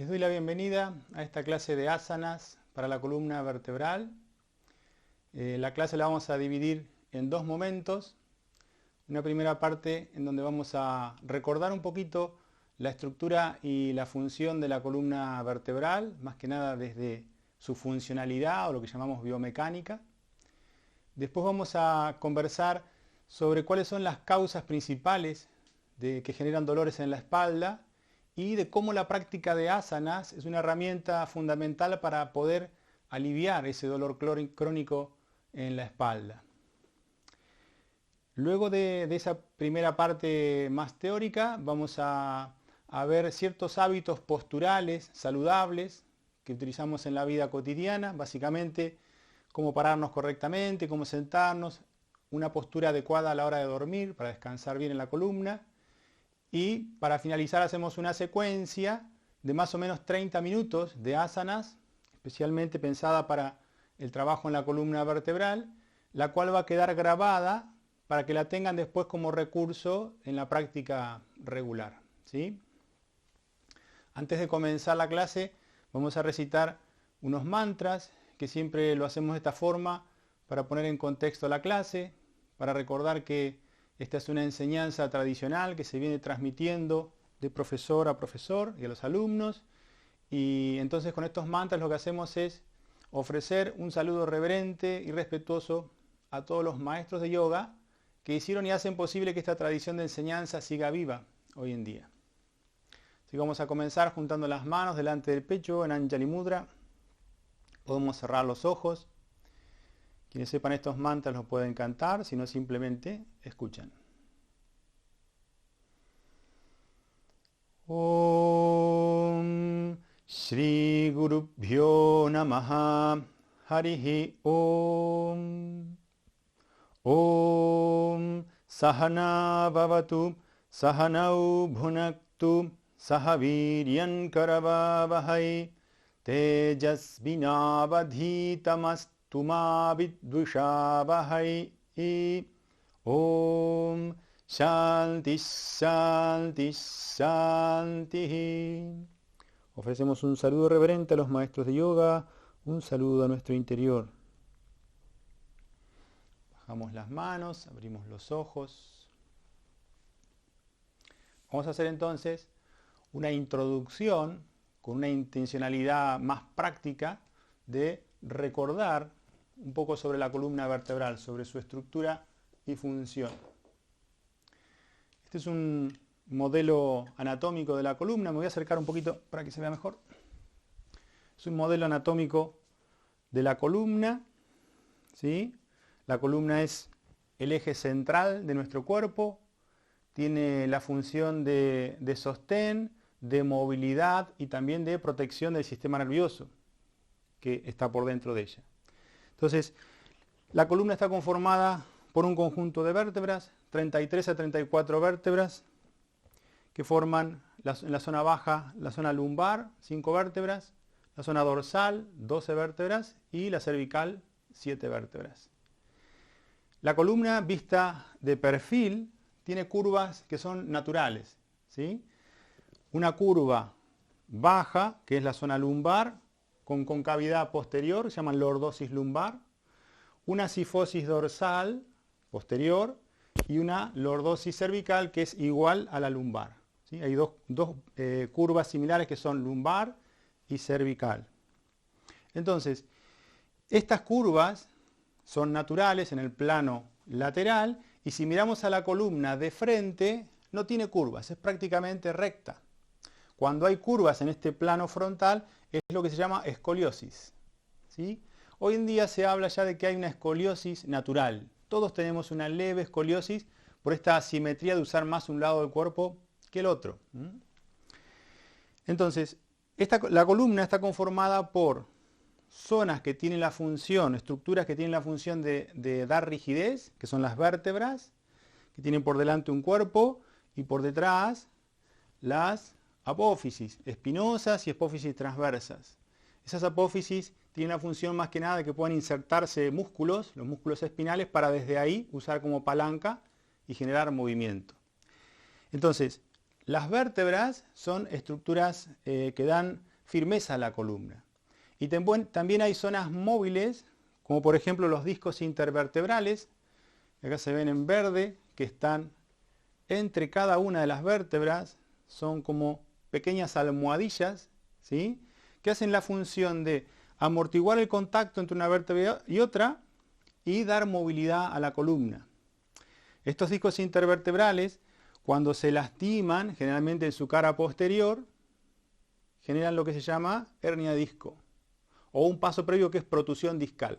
Les doy la bienvenida a esta clase de asanas para la columna vertebral. La clase la vamos a dividir en dos momentos. Una primera parte en donde vamos a recordar un poquito la estructura y la función de la columna vertebral, más que nada desde su funcionalidad o lo que llamamos biomecánica. Después vamos a conversar sobre cuáles son las causas principales que generan dolores en la espalda y de cómo la práctica de asanas es una herramienta fundamental para poder aliviar ese dolor crónico en la espalda. Luego de esa primera parte más teórica, vamos a ver ciertos hábitos posturales saludables que utilizamos en la vida cotidiana, básicamente cómo pararnos correctamente, cómo sentarnos, una postura adecuada a la hora de dormir para descansar bien en la columna. Y para finalizar hacemos una secuencia de más o menos 30 minutos de asanas, especialmente pensada para el trabajo en la columna vertebral, la cual va a quedar grabada para que la tengan después como recurso en la práctica regular, ¿sí? Antes de comenzar la clase vamos a recitar unos mantras, que siempre lo hacemos de esta forma para poner en contexto la clase, para recordar que esta es una enseñanza tradicional que se viene transmitiendo de profesor a profesor y a los alumnos. Y entonces con estos mantras lo que hacemos es ofrecer un saludo reverente y respetuoso a todos los maestros de yoga que hicieron y hacen posible que esta tradición de enseñanza siga viva hoy en día. Así que vamos a comenzar juntando las manos delante del pecho en Anjali Mudra. Podemos cerrar los ojos. Quienes sepan estos mantras los pueden cantar, si no simplemente escuchan. Om Shri Gurubhyo Namaha Harihi Om Om Sahana Bhavatu Sahanau Bhunaktu Sahaviryan Karavavahai Tejasvinavadhitamastu Tuma vidvushavahai. Om Shanti Shanti Shanti. Ofrecemos un saludo reverente a los maestros de yoga, un saludo a nuestro interior. Bajamos las manos, abrimos los ojos. Vamos a hacer entonces una introducción con una intencionalidad más práctica de recordar un poco sobre la columna vertebral, sobre su estructura y función. Este es un modelo anatómico de la columna. Me voy a acercar un poquito para que se vea mejor. Es un modelo anatómico de la columna, ¿sí? La columna es el eje central de nuestro cuerpo, tiene la función de sostén, de movilidad y también de protección del sistema nervioso que está por dentro de ella. Entonces, la columna está conformada por un conjunto de vértebras, 33 a 34 vértebras, que forman en la zona baja la zona lumbar, 5 vértebras, la zona dorsal, 12 vértebras y la cervical, 7 vértebras. La columna vista de perfil tiene curvas que son naturales, ¿sí? Una curva baja, que es la zona lumbar, con concavidad posterior, se llama lordosis lumbar, una cifosis dorsal posterior y una lordosis cervical que es igual a la lumbar, ¿sí? Hay dos curvas similares que son lumbar y cervical. Entonces, estas curvas son naturales en el plano lateral y si miramos a la columna de frente no tiene curvas, es prácticamente recta. Cuando hay curvas en este plano frontal es lo que se llama escoliosis, ¿sí? Hoy en día se habla ya de que hay una escoliosis natural. Todos tenemos una leve escoliosis por esta asimetría de usar más un lado del cuerpo que el otro. Entonces, la columna está conformada por zonas que tienen la función, estructuras que tienen la función de dar rigidez, que son las vértebras, que tienen por delante un cuerpo y por detrás las apófisis espinosas y apófisis transversas. Esas apófisis tienen la función más que nada de que puedan insertarse músculos, los músculos espinales, para desde ahí usar como palanca y generar movimiento. Entonces, las vértebras son estructuras que dan firmeza a la columna. Y también hay zonas móviles, como por ejemplo los discos intervertebrales, acá se ven en verde, que están entre cada una de las vértebras, son como pequeñas almohadillas, ¿sí?, que hacen la función de amortiguar el contacto entre una vértebra y otra y dar movilidad a la columna. Estos discos intervertebrales, cuando se lastiman, generalmente en su cara posterior, generan lo que se llama hernia de disco, o un paso previo que es protusión discal.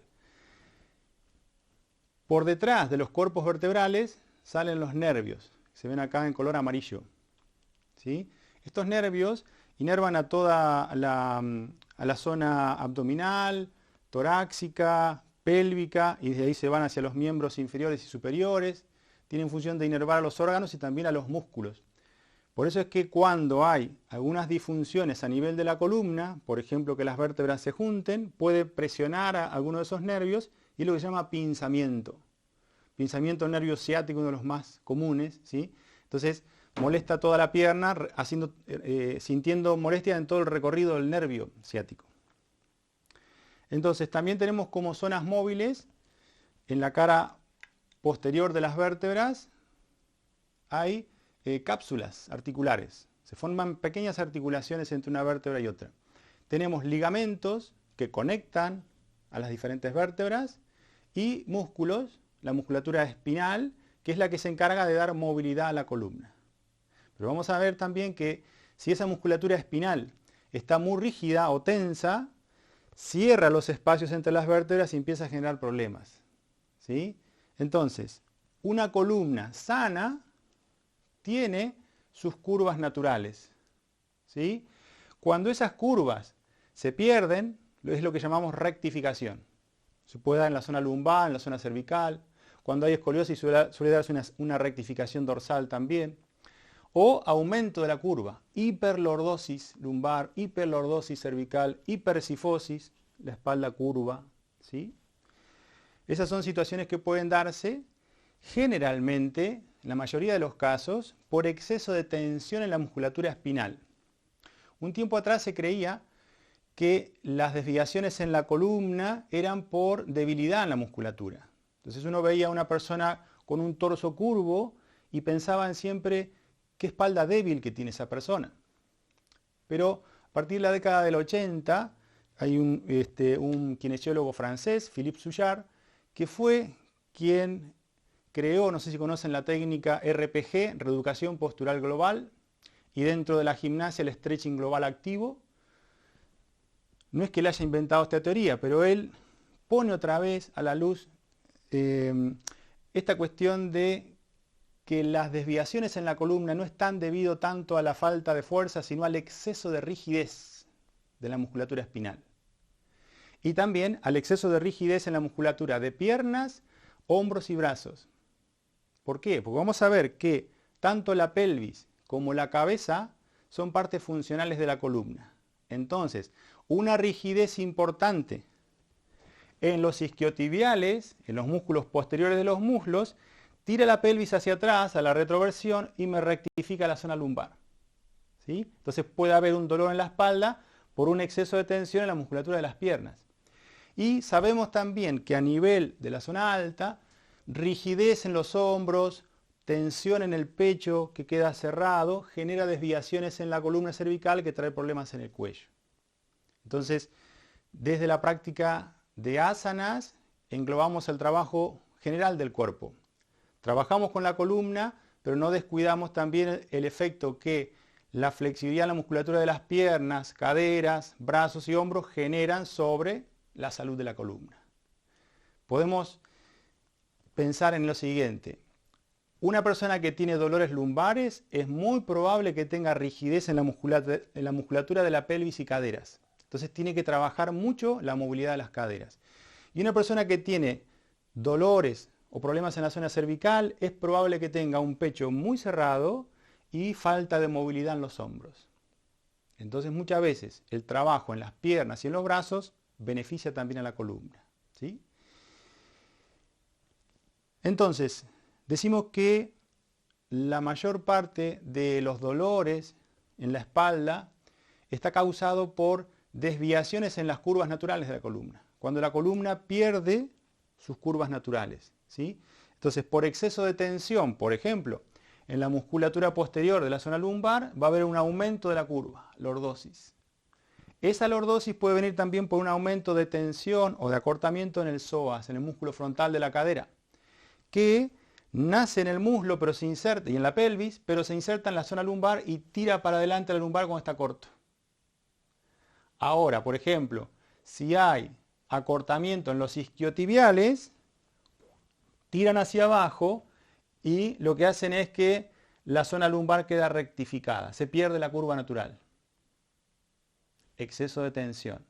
Por detrás de los cuerpos vertebrales salen los nervios, se ven acá en color amarillo, ¿sí? Estos nervios inervan a toda la zona abdominal, torácica, pélvica, y desde ahí se van hacia los miembros inferiores y superiores. Tienen función de inervar a los órganos y también a los músculos. Por eso es que cuando hay algunas disfunciones a nivel de la columna, por ejemplo que las vértebras se junten, puede presionar a alguno de esos nervios y es lo que se llama pinzamiento. Pinzamiento nervio ciático, uno de los más comunes, ¿sí? Entonces molesta toda la pierna, sintiendo molestia en todo el recorrido del nervio ciático. Entonces también tenemos como zonas móviles en la cara posterior de las vértebras hay cápsulas articulares. Se forman pequeñas articulaciones entre una vértebra y otra. Tenemos ligamentos que conectan a las diferentes vértebras y músculos, la musculatura espinal, que es la que se encarga de dar movilidad a la columna. Pero vamos a ver también que si esa musculatura espinal está muy rígida o tensa, cierra los espacios entre las vértebras y empieza a generar problemas, ¿sí? Entonces, una columna sana tiene sus curvas naturales, ¿sí? Cuando esas curvas se pierden, es lo que llamamos rectificación. Se puede dar en la zona lumbar, en la zona cervical. Cuando hay escoliosis suele darse una rectificación dorsal también. O aumento de la curva, hiperlordosis lumbar, hiperlordosis cervical, hipercifosis, la espalda curva, ¿sí? Esas son situaciones que pueden darse generalmente, en la mayoría de los casos, por exceso de tensión en la musculatura espinal. Un tiempo atrás se creía que las desviaciones en la columna eran por debilidad en la musculatura. Entonces uno veía a una persona con un torso curvo y pensaban siempre qué espalda débil que tiene esa persona. Pero a partir de la década del 80 hay un kinesiólogo francés, Philippe Souchard, que fue quien creó, no sé si conocen la técnica RPG, reeducación postural global, y dentro de la gimnasia el stretching global activo. No es que él haya inventado esta teoría, pero él pone otra vez a la luz esta cuestión de que las desviaciones en la columna no están debido tanto a la falta de fuerza, sino al exceso de rigidez de la musculatura espinal. Y también al exceso de rigidez en la musculatura de piernas, hombros y brazos. ¿Por qué? Porque vamos a ver que tanto la pelvis como la cabeza son partes funcionales de la columna. Entonces, una rigidez importante en los isquiotibiales, en los músculos posteriores de los muslos, tira la pelvis hacia atrás, a la retroversión, y me rectifica la zona lumbar, ¿sí? Entonces puede haber un dolor en la espalda por un exceso de tensión en la musculatura de las piernas. Y sabemos también que a nivel de la zona alta, rigidez en los hombros, tensión en el pecho que queda cerrado, genera desviaciones en la columna cervical que trae problemas en el cuello. Entonces, desde la práctica de asanas, englobamos el trabajo general del cuerpo. Trabajamos con la columna, pero no descuidamos también el efecto que la flexibilidad en la musculatura de las piernas, caderas, brazos y hombros generan sobre la salud de la columna. Podemos pensar en lo siguiente. Una persona que tiene dolores lumbares es muy probable que tenga rigidez en la musculatura de la pelvis y caderas. Entonces tiene que trabajar mucho la movilidad de las caderas. Y una persona que tiene dolores o problemas en la zona cervical es probable que tenga un pecho muy cerrado y falta de movilidad en los hombros. Entonces muchas veces el trabajo en las piernas y en los brazos beneficia también a la columna, ¿sí? Entonces, decimos que la mayor parte de los dolores en la espalda está causado por desviaciones en las curvas naturales de la columna. Cuando la columna pierde sus curvas naturales, ¿sí? Entonces, por exceso de tensión, por ejemplo, en la musculatura posterior de la zona lumbar, va a haber un aumento de la curva, lordosis. Esa lordosis puede venir también por un aumento de tensión o de acortamiento en el psoas, en el músculo frontal de la cadera, que nace en el muslo pero se inserta, y en la pelvis, pero se inserta en la zona lumbar y tira para adelante la lumbar cuando está corto. Ahora, por ejemplo, si hay acortamiento en los isquiotibiales, tiran hacia abajo y lo que hacen es que la zona lumbar queda rectificada, se pierde la curva natural. Exceso de tensión.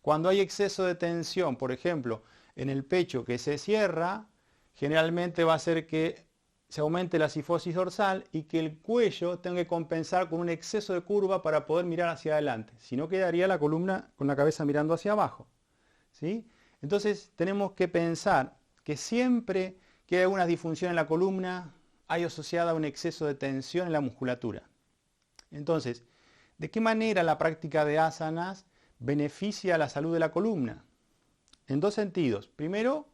Cuando hay exceso de tensión, por ejemplo, en el pecho que se cierra, generalmente va a hacer que se aumente la cifosis dorsal y que el cuello tenga que compensar con un exceso de curva para poder mirar hacia adelante. Si no, quedaría la columna con la cabeza mirando hacia abajo, ¿sí? Entonces tenemos que pensar que siempre que hay alguna disfunción en la columna, hay asociada un exceso de tensión en la musculatura. Entonces, ¿de qué manera la práctica de asanas beneficia la salud de la columna? En dos sentidos. Primero,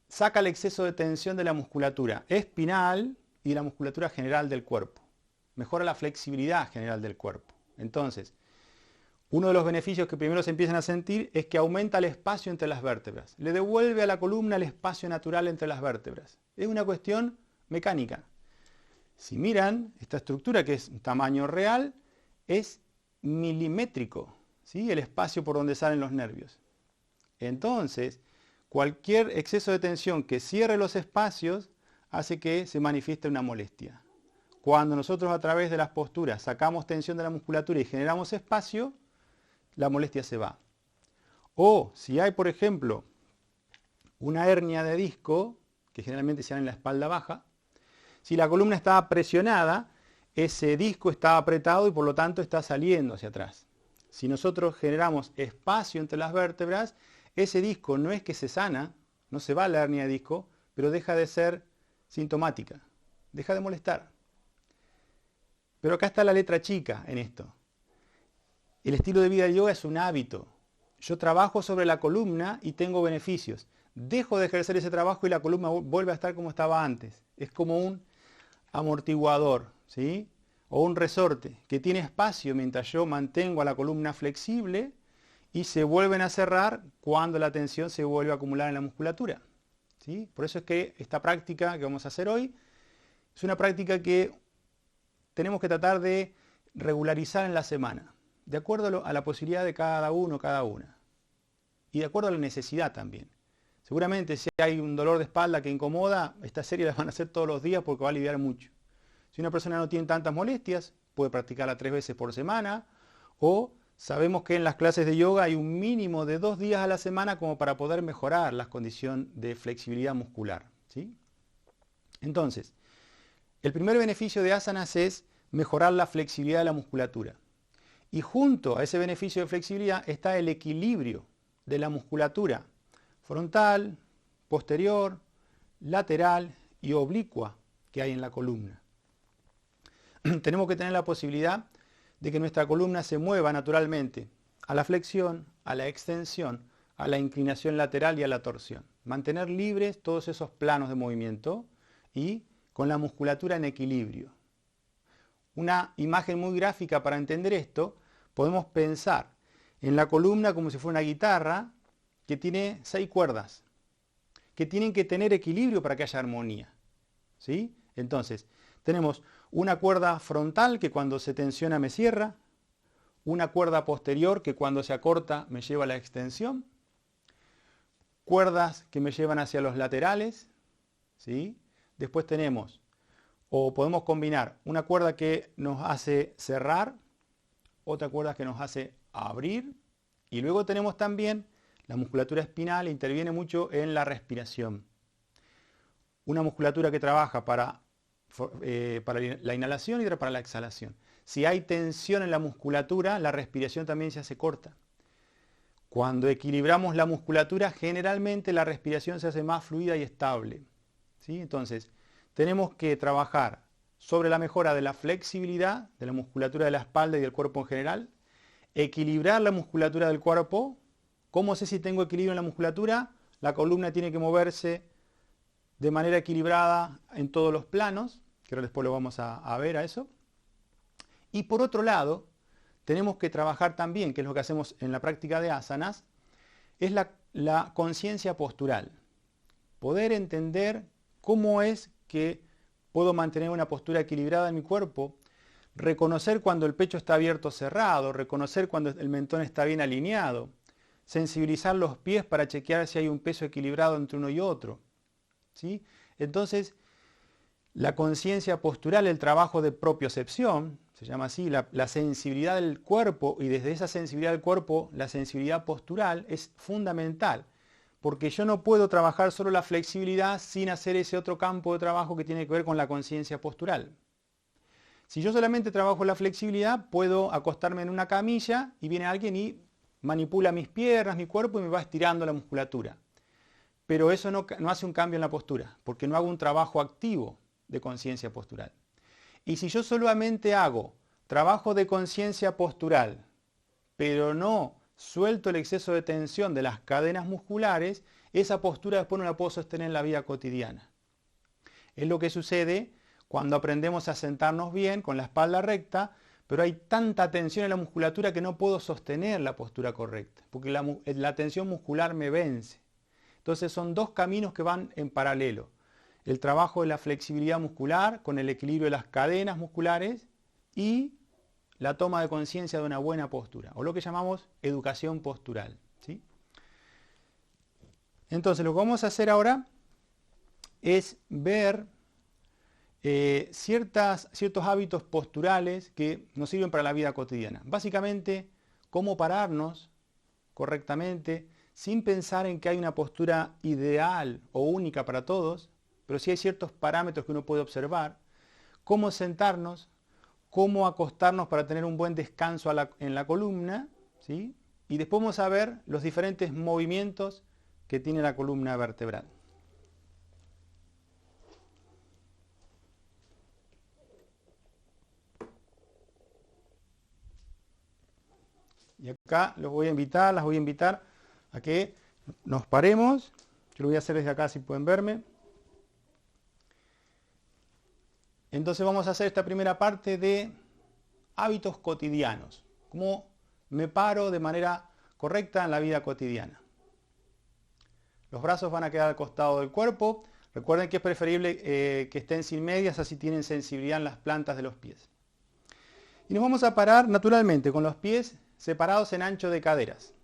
saca el exceso de tensión de la musculatura espinal y de la musculatura general del cuerpo. Mejora la flexibilidad general del cuerpo. Entonces, uno de los beneficios que primero se empiezan a sentir es que aumenta el espacio entre las vértebras. Le devuelve a la columna el espacio natural entre las vértebras. Es una cuestión mecánica. Si miran, esta estructura, que es tamaño real, es milimétrico, ¿sí? El espacio por donde salen los nervios. Entonces, cualquier exceso de tensión que cierre los espacios hace que se manifieste una molestia. Cuando nosotros a través de las posturas sacamos tensión de la musculatura y generamos espacio, la molestia se va. O si hay, por ejemplo, una hernia de disco, que generalmente se da en la espalda baja, si la columna está presionada, ese disco está apretado y por lo tanto está saliendo hacia atrás. Si nosotros generamos espacio entre las vértebras, ese disco no es que se sana, no se va la hernia de disco, pero deja de ser sintomática, deja de molestar. Pero acá está la letra chica en esto. El estilo de vida del yoga es un hábito. Yo trabajo sobre la columna y tengo beneficios. Dejo de ejercer ese trabajo y la columna vuelve a estar como estaba antes. Es como un amortiguador, ¿sí? O un resorte que tiene espacio mientras yo mantengo a la columna flexible y se vuelven a cerrar cuando la tensión se vuelve a acumular en la musculatura, ¿sí? Por eso es que esta práctica que vamos a hacer hoy es una práctica que tenemos que tratar de regularizar en la semana, de acuerdo a la posibilidad de cada uno, cada una. Y de acuerdo a la necesidad también. Seguramente si hay un dolor de espalda que incomoda, esta serie la van a hacer todos los días porque va a aliviar mucho. Si una persona no tiene tantas molestias, puede practicarla 3 veces por semana. O sabemos que en las clases de yoga hay un mínimo de 2 días a la semana como para poder mejorar las condiciones de flexibilidad muscular, ¿sí? Entonces, el primer beneficio de asanas es mejorar la flexibilidad de la musculatura. Y junto a ese beneficio de flexibilidad está el equilibrio de la musculatura frontal, posterior, lateral y oblicua que hay en la columna. Tenemos que tener la posibilidad de que nuestra columna se mueva naturalmente a la flexión, a la extensión, a la inclinación lateral y a la torsión. Mantener libres todos esos planos de movimiento y con la musculatura en equilibrio. Una imagen muy gráfica para entender esto, podemos pensar en la columna como si fuera una guitarra que tiene 6 cuerdas, que tienen que tener equilibrio para que haya armonía, ¿sí? Entonces, tenemos una cuerda frontal que cuando se tensiona me cierra, una cuerda posterior que cuando se acorta me lleva a la extensión, cuerdas que me llevan hacia los laterales, ¿sí? Después tenemos, o podemos combinar, una cuerda que nos hace cerrar, otra cuerda que nos hace abrir, y luego tenemos también la musculatura espinal, interviene mucho en la respiración. Una musculatura que trabaja para la inhalación y otra para la exhalación. Si hay tensión en la musculatura, la respiración también se hace corta. Cuando equilibramos la musculatura, generalmente la respiración se hace más fluida y estable, ¿sí? Entonces, tenemos que trabajar sobre la mejora de la flexibilidad de la musculatura de la espalda y del cuerpo en general, equilibrar la musculatura del cuerpo. ¿Cómo sé si tengo equilibrio en la musculatura? La columna tiene que moverse de manera equilibrada en todos los planos, que ahora después lo vamos a ver a eso. Y por otro lado, tenemos que trabajar también, que es lo que hacemos en la práctica de asanas, es la conciencia postural. Poder entender cómo es que puedo mantener una postura equilibrada en mi cuerpo, reconocer cuando el pecho está abierto o cerrado, reconocer cuando el mentón está bien alineado, sensibilizar los pies para chequear si hay un peso equilibrado entre uno y otro. ¿Sí? Entonces, la conciencia postural, el trabajo de propiocepción, se llama así, la sensibilidad del cuerpo, y desde esa sensibilidad del cuerpo, la sensibilidad postural es fundamental, porque yo no puedo trabajar solo la flexibilidad sin hacer ese otro campo de trabajo que tiene que ver con la conciencia postural. Si yo solamente trabajo la flexibilidad, puedo acostarme en una camilla y viene alguien y manipula mis piernas, mi cuerpo y me va estirando la musculatura. Pero eso no hace un cambio en la postura, porque no hago un trabajo activo de conciencia postural. Y si yo solamente hago trabajo de conciencia postural, pero no suelto el exceso de tensión de las cadenas musculares, esa postura después no la puedo sostener en la vida cotidiana. Es lo que sucede cuando aprendemos a sentarnos bien, con la espalda recta, pero hay tanta tensión en la musculatura que no puedo sostener la postura correcta, porque la tensión muscular me vence. Entonces son dos caminos que van en paralelo. El trabajo de la flexibilidad muscular con el equilibrio de las cadenas musculares y la toma de conciencia de una buena postura, o lo que llamamos educación postural. ¿Sí? Entonces lo que vamos a hacer ahora es ver ciertos hábitos posturales que nos sirven para la vida cotidiana. Básicamente, cómo pararnos correctamente, sin pensar en que hay una postura ideal o única para todos, pero sí hay ciertos parámetros que uno puede observar. Cómo sentarnos, cómo acostarnos para tener un buen descanso en la columna, ¿sí? Y después vamos a ver los diferentes movimientos que tiene la columna vertebral. Y acá las voy a invitar a que nos paremos. Yo lo voy a hacer desde acá si pueden verme. Entonces vamos a hacer esta primera parte de hábitos cotidianos. Cómo me paro de manera correcta en la vida cotidiana. Los brazos van a quedar al costado del cuerpo. Recuerden que es preferible que estén sin medias, así tienen sensibilidad en las plantas de los pies. Y nos vamos a parar naturalmente con los pies separados en ancho de caderas.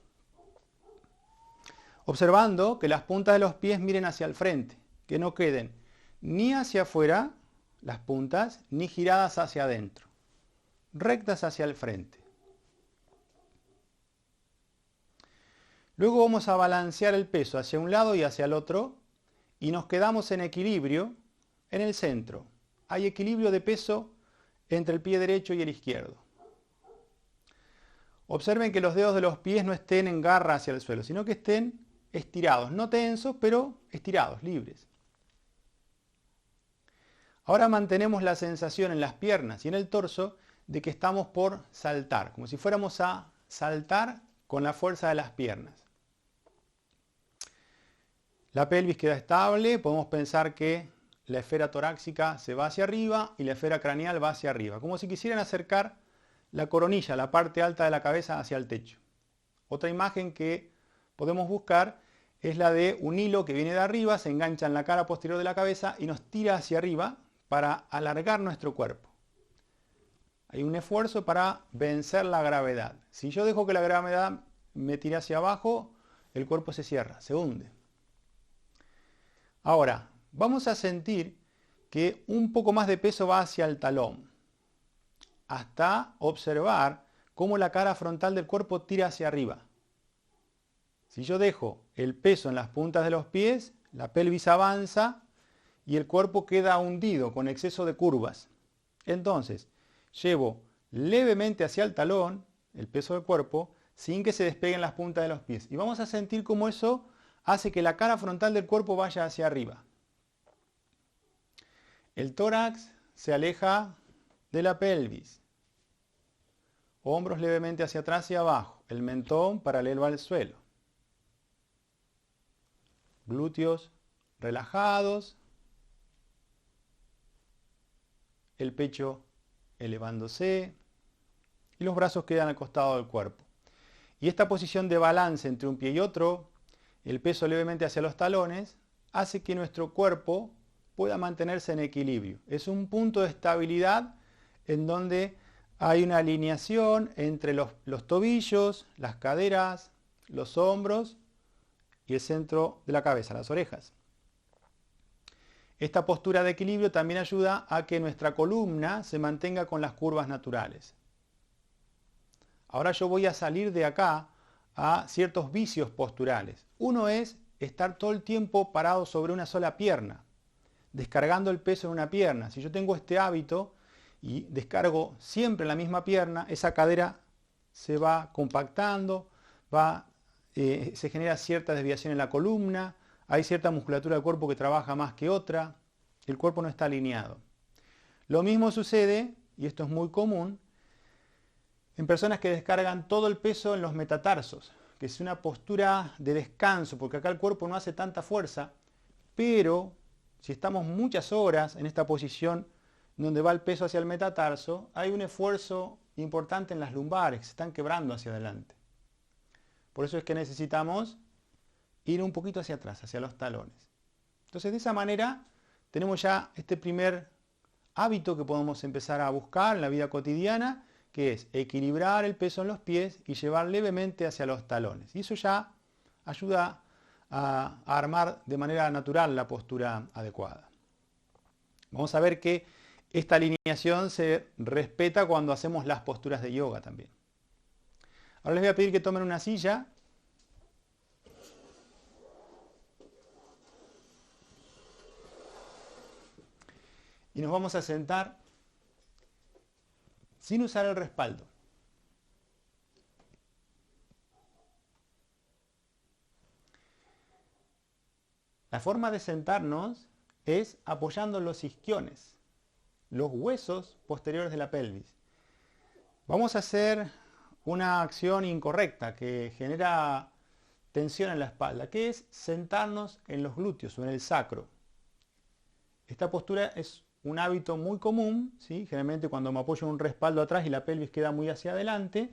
Observando que las puntas de los pies miren hacia el frente, que no queden ni hacia afuera las puntas, ni giradas hacia adentro, rectas hacia el frente. Luego vamos a balancear el peso hacia un lado y hacia el otro y nos quedamos en equilibrio en el centro. Hay equilibrio de peso entre el pie derecho y el izquierdo. Observen que los dedos de los pies no estén en garra hacia el suelo, sino que estén estirados, no tensos, pero estirados, libres. Ahora mantenemos la sensación en las piernas y en el torso de que estamos por saltar, como si fuéramos a saltar con la fuerza de las piernas. La pelvis queda estable, podemos pensar que la esfera torácica se va hacia arriba y la esfera craneal va hacia arriba, como si quisieran acercar la coronilla, la parte alta de la cabeza hacia el techo. Otra imagen que podemos buscar es la de un hilo que viene de arriba, se engancha en la cara posterior de la cabeza y nos tira hacia arriba para alargar nuestro cuerpo. Hay un esfuerzo para vencer la gravedad. Si yo dejo que la gravedad me tire hacia abajo, el cuerpo se cierra, se hunde. Ahora, vamos a sentir que un poco más de peso va hacia el talón, hasta observar cómo la cara frontal del cuerpo tira hacia arriba. Si yo dejo el peso en las puntas de los pies, la pelvis avanza y el cuerpo queda hundido con exceso de curvas. Entonces, llevo levemente hacia el talón el peso del cuerpo sin que se despeguen las puntas de los pies. Y vamos a sentir cómo eso hace que la cara frontal del cuerpo vaya hacia arriba. El tórax se aleja de la pelvis. hombros levemente hacia atrás y abajo, el mentón paralelo al suelo. Glúteos relajados, el pecho elevándose y los brazos quedan al costado del cuerpo. Y esta posición de balance entre un pie y otro, el peso levemente hacia los talones, hace que nuestro cuerpo pueda mantenerse en equilibrio. Es un punto de estabilidad en donde hay una alineación entre los tobillos, las caderas, los hombros y el centro de la cabeza, las orejas. Esta postura de equilibrio también ayuda a que nuestra columna se mantenga con las curvas naturales. Ahora yo voy a salir de acá a ciertos vicios posturales. Uno es estar todo el tiempo parado sobre una sola pierna, descargando el peso en una pierna. Si yo tengo este hábito y descargo siempre la misma pierna, esa cadera se va compactando, se genera cierta desviación en la columna, hay cierta musculatura del cuerpo que trabaja más que otra, el cuerpo no está alineado. Lo mismo sucede, y esto es muy común, en personas que descargan todo el peso en los metatarsos, que es una postura de descanso, porque acá el cuerpo no hace tanta fuerza, pero si estamos muchas horas en esta posición donde va el peso hacia el metatarso, hay un esfuerzo importante en las lumbares, que se están quebrando hacia adelante. Por eso es que necesitamos ir un poquito hacia atrás, hacia los talones. Entonces, de esa manera, tenemos ya este primer hábito que podemos empezar a buscar en la vida cotidiana, que es equilibrar el peso en los pies y llevar levemente hacia los talones. Y eso ya ayuda a armar de manera natural la postura adecuada. Vamos a ver que esta alineación se respeta cuando hacemos las posturas de yoga también. Ahora les voy a pedir que tomen una silla. Y nos vamos a sentar sin usar el respaldo. La forma de sentarnos es apoyando los isquiones, los huesos posteriores de la pelvis. Vamos a hacer una acción incorrecta que genera tensión en la espalda, que es sentarnos en los glúteos o en el sacro. Esta postura es un hábito muy común, ¿sí? Generalmente cuando me apoyo en un respaldo atrás y la pelvis queda muy hacia adelante,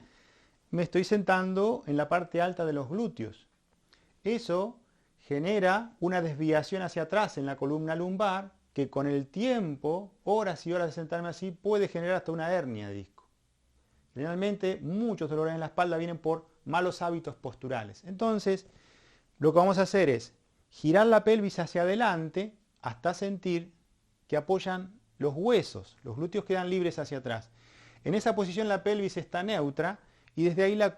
me estoy sentando en la parte alta de los glúteos. Eso genera una desviación hacia atrás en la columna lumbar que con el tiempo, horas y horas de sentarme así, puede generar hasta una hernia de disco. Generalmente muchos dolores en la espalda vienen por malos hábitos posturales. Entonces, lo que vamos a hacer es girar la pelvis hacia adelante hasta sentir que apoyan los huesos, los glúteos quedan libres hacia atrás. En esa posición la pelvis está neutra y desde ahí la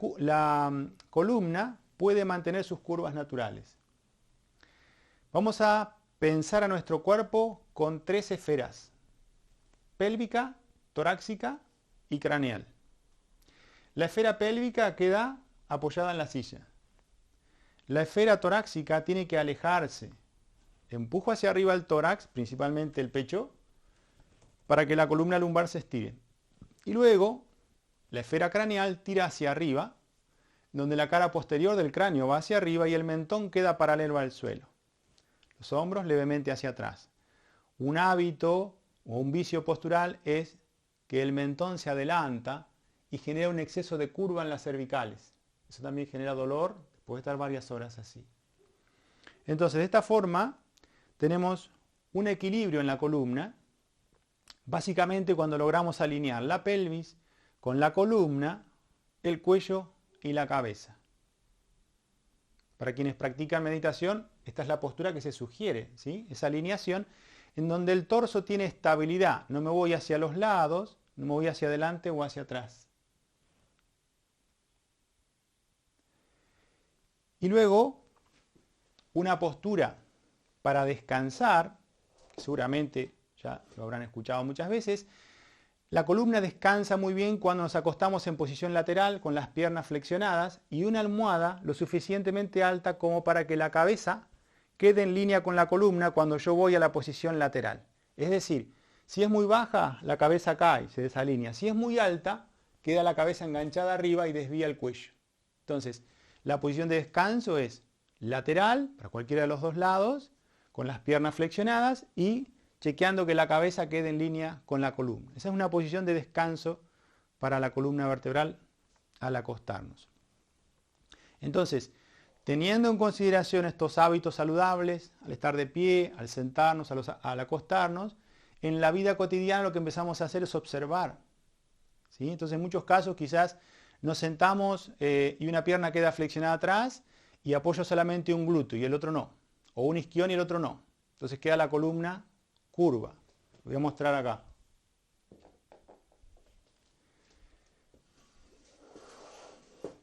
columna puede mantener sus curvas naturales. Vamos a pensar a nuestro cuerpo con 3 esferas: pélvica, torácica y craneal. La esfera pélvica queda apoyada en la silla. La esfera torácica tiene que alejarse. Empujo hacia arriba el tórax, principalmente el pecho, para que la columna lumbar se estire. Y luego, la esfera craneal tira hacia arriba, donde la cara posterior del cráneo va hacia arriba y el mentón queda paralelo al suelo. Los hombros levemente hacia atrás. Un hábito o un vicio postural es que el mentón se adelanta y genera un exceso de curva en las cervicales. Eso también genera dolor, puede estar varias horas así. Entonces, de esta forma, tenemos un equilibrio en la columna. Básicamente cuando logramos alinear la pelvis con la columna, el cuello y la cabeza. Para quienes practican meditación, esta es la postura que se sugiere, ¿sí? Esa alineación en donde el torso tiene estabilidad. No me voy hacia los lados, no me voy hacia adelante o hacia atrás. Y luego, una postura para descansar, seguramente ya lo habrán escuchado muchas veces. La columna descansa muy bien cuando nos acostamos en posición lateral con las piernas flexionadas y una almohada lo suficientemente alta como para que la cabeza quede en línea con la columna cuando yo voy a la posición lateral. Es decir, si es muy baja, la cabeza cae, se desalinea. Si es muy alta, queda la cabeza enganchada arriba y desvía el cuello. Entonces, la posición de descanso es lateral, para cualquiera de los dos lados, con las piernas flexionadas y chequeando que la cabeza quede en línea con la columna. Esa es una posición de descanso para la columna vertebral al acostarnos. Entonces, teniendo en consideración estos hábitos saludables, al estar de pie, al sentarnos, al acostarnos, en la vida cotidiana lo que empezamos a hacer es observar. ¿Sí? Entonces, en muchos casos quizás nos sentamos y una pierna queda flexionada atrás y apoyo solamente un glúteo y el otro no. O un isquión y el otro no. Entonces queda la columna curva. Lo voy a mostrar acá.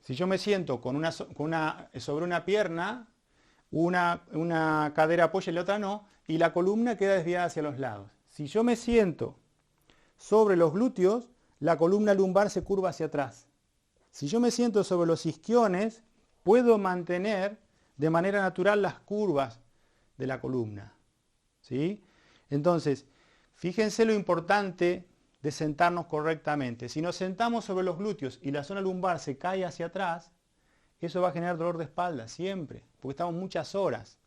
Si yo me siento sobre una pierna, una cadera apoya y la otra no, y la columna queda desviada hacia los lados. Si yo me siento sobre los glúteos, la columna lumbar se curva hacia atrás. Si yo me siento sobre los isquiones, puedo mantener de manera natural las curvas de la columna. ¿Sí? Entonces, fíjense lo importante de sentarnos correctamente. Si nos sentamos sobre los glúteos y la zona lumbar se cae hacia atrás, eso va a generar dolor de espalda siempre, porque estamos muchas horas.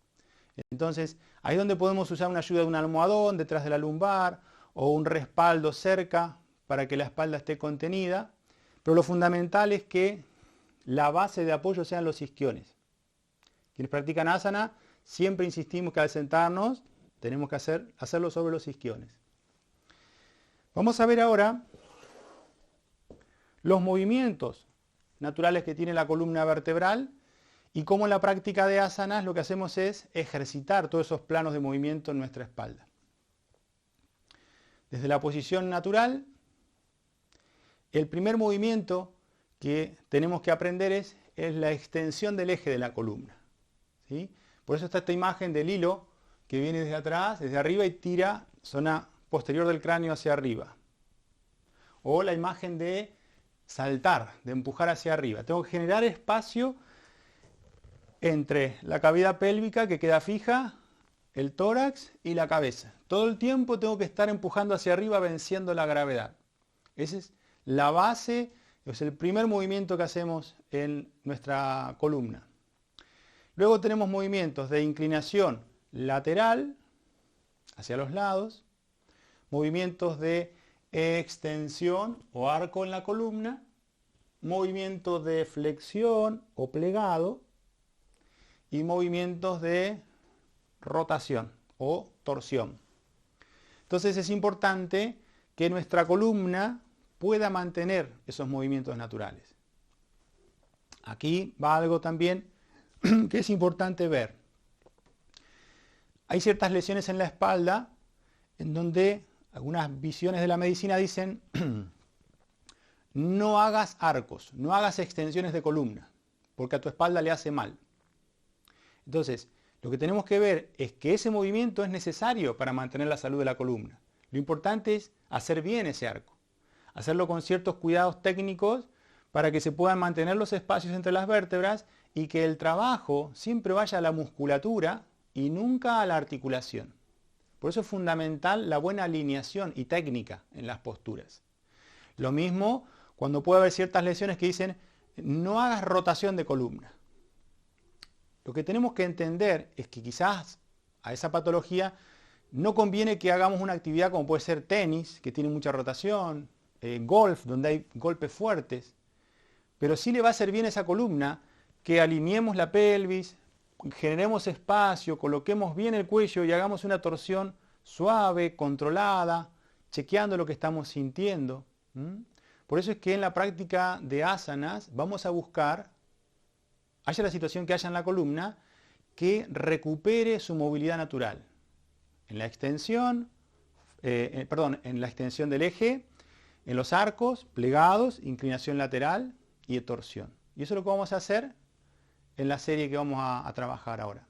Entonces, ahí es donde podemos usar una ayuda de un almohadón detrás de la lumbar o un respaldo cerca para que la espalda esté contenida. Pero lo fundamental es que la base de apoyo sean los isquiones. Quienes practican asana, siempre insistimos que al sentarnos tenemos que hacerlo sobre los isquiones. Vamos a ver ahora los movimientos naturales que tiene la columna vertebral y cómo en la práctica de asanas lo que hacemos es ejercitar todos esos planos de movimiento en nuestra espalda. Desde la posición natural, el primer movimiento que tenemos que aprender es la extensión del eje de la columna. ¿Sí? Por eso está esta imagen del hilo que viene desde atrás, desde arriba y tira zona posterior del cráneo hacia arriba. O la imagen de saltar, de empujar hacia arriba. Tengo que generar espacio entre la cavidad pélvica que queda fija, el tórax y la cabeza. Todo el tiempo tengo que estar empujando hacia arriba venciendo la gravedad. Esa es la base, es el primer movimiento que hacemos en nuestra columna. Luego tenemos movimientos de inclinación lateral hacia los lados, movimientos de extensión o arco en la columna, movimientos de flexión o plegado y movimientos de rotación o torsión. Entonces es importante que nuestra columna pueda mantener esos movimientos naturales. Aquí va algo también que es importante ver. Hay ciertas lesiones en la espalda en donde algunas visiones de la medicina dicen no hagas arcos, no hagas extensiones de columna, porque a tu espalda le hace mal. Entonces, lo que tenemos que ver es que ese movimiento es necesario para mantener la salud de la columna. Lo importante es hacer bien ese arco, hacerlo con ciertos cuidados técnicos para que se puedan mantener los espacios entre las vértebras y que el trabajo siempre vaya a la musculatura y nunca a la articulación. Por eso es fundamental la buena alineación y técnica en las posturas. Lo mismo cuando puede haber ciertas lesiones que dicen no hagas rotación de columna. Lo que tenemos que entender es que quizás a esa patología no conviene que hagamos una actividad como puede ser tenis, que tiene mucha rotación, golf, donde hay golpes fuertes, pero sí le va a hacer bien a esa columna que alineemos la pelvis, generemos espacio, coloquemos bien el cuello y hagamos una torsión suave, controlada, chequeando lo que estamos sintiendo. Por eso es que en la práctica de asanas vamos a buscar, haya la situación que haya en la columna, que recupere su movilidad natural. En la extensión, en la extensión del eje, en los arcos, plegados, inclinación lateral y torsión. Y eso es lo que vamos a hacer en la serie que vamos a trabajar ahora.